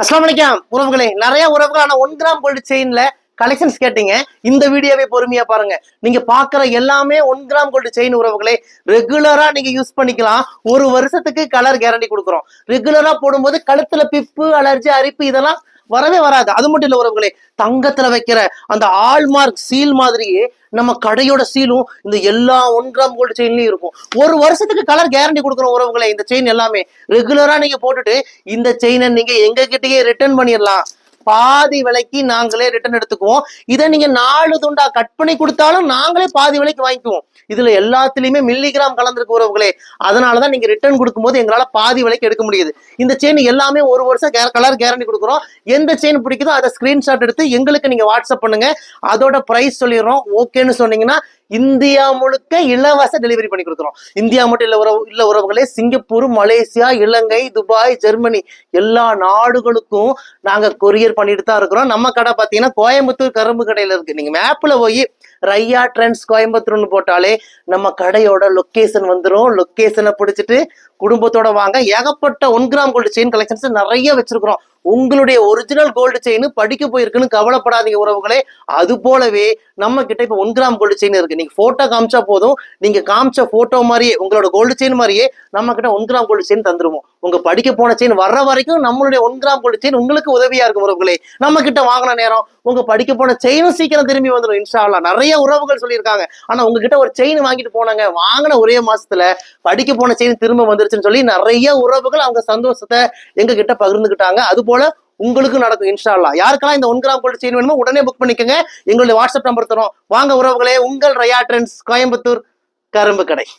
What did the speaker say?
அஸ்ஸலாமு அலைக்கும் உறவுகளே. நிறைய உறவுகள் ஆனா 1 கிராம் கோல்டு செயின்ல கலெக்ஷன்ஸ் கேட்டீங்க. இந்த வீடியோவே பொறுமையா பாருங்க. நீங்க பாக்குற எல்லாமே 1 கிராம் கோல்டு செயின் உறவுகளே. ரெகுலரா நீங்க யூஸ் பண்ணிக்கலாம். ஒரு வருஷத்துக்கு கலர் கேரண்டி கொடுக்குறோம். ரெகுலரா போடும்போது கழுத்துல பிப்பு, அலர்ஜி, அரிப்பு இதெல்லாம் வரவே வராது. அது மட்டும் இல்ல உறவுகளே, தங்கத்துல வைக்கிற அந்த ஆல்மார்க் சீல் மாதிரியே நம்ம கடையோட சீலும் இந்த எல்லா 1 கிராம் கோல்டு செயின்லயும் இருக்கும். ஒரு வருஷத்துக்கு கலர் கேரண்டி கொடுக்குறோம் உறவுகளே. இந்த செயின் எல்லாமே ரெகுலரா நீங்க போட்டுட்டு இந்த செயினை நீங்க எங்க கிட்டயே ரிட்டர்ன் பண்ணிடலாம். பாதி விலைக்கு நாங்களே ரிட்டர்ன் எடுத்துக்குவோம். இதை நீங்க 4 துண்டா கட் பண்ணி கொடுத்தாலும் நாங்களே பாதி விலைக்கு வாங்கிக்குவோம். இதுல எல்லாத்துலயுமே மில்லிகிராம் கலந்துருக்கு உறவுகளே. அதனாலதான் நீங்க ரிட்டர்ன் கொடுக்கும்போது எங்களால பாதி விலைக்கு எடுக்க முடியுது. இந்த செயின் எல்லாமே ஒரு வருஷம் கலர் கேரண்டி கொடுக்குறோம். எந்த செயின் பிடிக்குதோ அதை ஸ்கிரீன்ஷாட் எடுத்து எங்களுக்கு நீங்க வாட்ஸ்அப் பண்ணுங்க. அதோட பிரைஸ் சொல்லிடுறோம். ஓகேன்னு சொன்னீங்கன்னா இந்தியா முழுக்க இலவச டெலிவரி பண்ணி கொடுக்குறோம். இந்தியா மட்டும் இல்ல உறவுகளே, சிங்கப்பூர், மலேசியா, இலங்கை, துபாய், ஜெர்மனி எல்லா நாடுகளுக்கும் நாங்க கொரியர் பண்ணிட்டு தான் இருக்கிறோம். நம்ம கடை பாத்தீங்கன்னா கோயம்புத்தூர் கரும்பு கடையில இருக்கு. நீங்க மேப்ல போய் ரையா ட்ரெண்ட்ஸ் கோயம்புத்தூர்னு போட்டாலே நம்ம கடையோட லொக்கேஷன் வந்துடும். லொக்கேஷனை பிடிச்சிட்டு குடும்பத்தோட வாங்க. ஏகப்பட்ட 1 கிராம் கோல்டு செயின் கலெக்ஷன்ஸ் நிறைய வச்சிருக்கிறோம். உங்களுடைய ஒரிஜினல் கோல்டு செயின் படிக்க போயிருக்குன்னு கவலைப்படாதீங்க உறவுகளே. அது போலவே நம்ம கிட்ட இப்ப 1 கிராம் கோல்டு செயின் இருக்கு. நீங்க போட்டோ காமிச்சா போதும். நீங்க காமிச்ச போட்டோ மாதிரியே உங்களோட கோல்டு செயின் மாதிரியே நம்ம கிட்ட 1 கிராம் கோல்டு செயின் தந்துருவோம். உங்க படிக்க போன செயின் வர்ற வரைக்கும் நம்மளுடைய 1 கிராம் கோல்டு செயின் உங்களுக்கு உதவியா இருக்கும் உறவுகளே. நம்ம கிட்ட வாங்கின நேரம் உங்க படிக்க போன செயினும் சீக்கிரம் திரும்பி வந்துடும் இன்ஷா அல்லாஹ். நிறைய உறவுகள் சொல்லியிருக்காங்க. ஆனா உங்ககிட்ட ஒரு செயின் வாங்கிட்டு போனாங்க, வாங்கின ஒரே மாசத்துல படிக்க போன செயின் திரும்ப வந்துருச்சுன்னு சொல்லி நிறைய உறவுகள் அவங்க சந்தோஷத்தை எங்க கிட்ட பகிர்ந்துகிட்டாங்க. அது போல உங்களுக்கு நடக்கும் இன்ஷா அல்லாஹ். யாருக்கெல்லாம் இந்த 1 கிராம் கோல்டு செயின் வேணுமோ உடனே புக் பண்ணிக்கோங்க. எங்களுடைய வாட்ஸ்அப் நம்பர் தரோம். வாங்க உறவுகளே, உங்கள் ரையா ட்ரெண்ட்ஸ் கோயம்புத்தூர் கரும்பு கடை.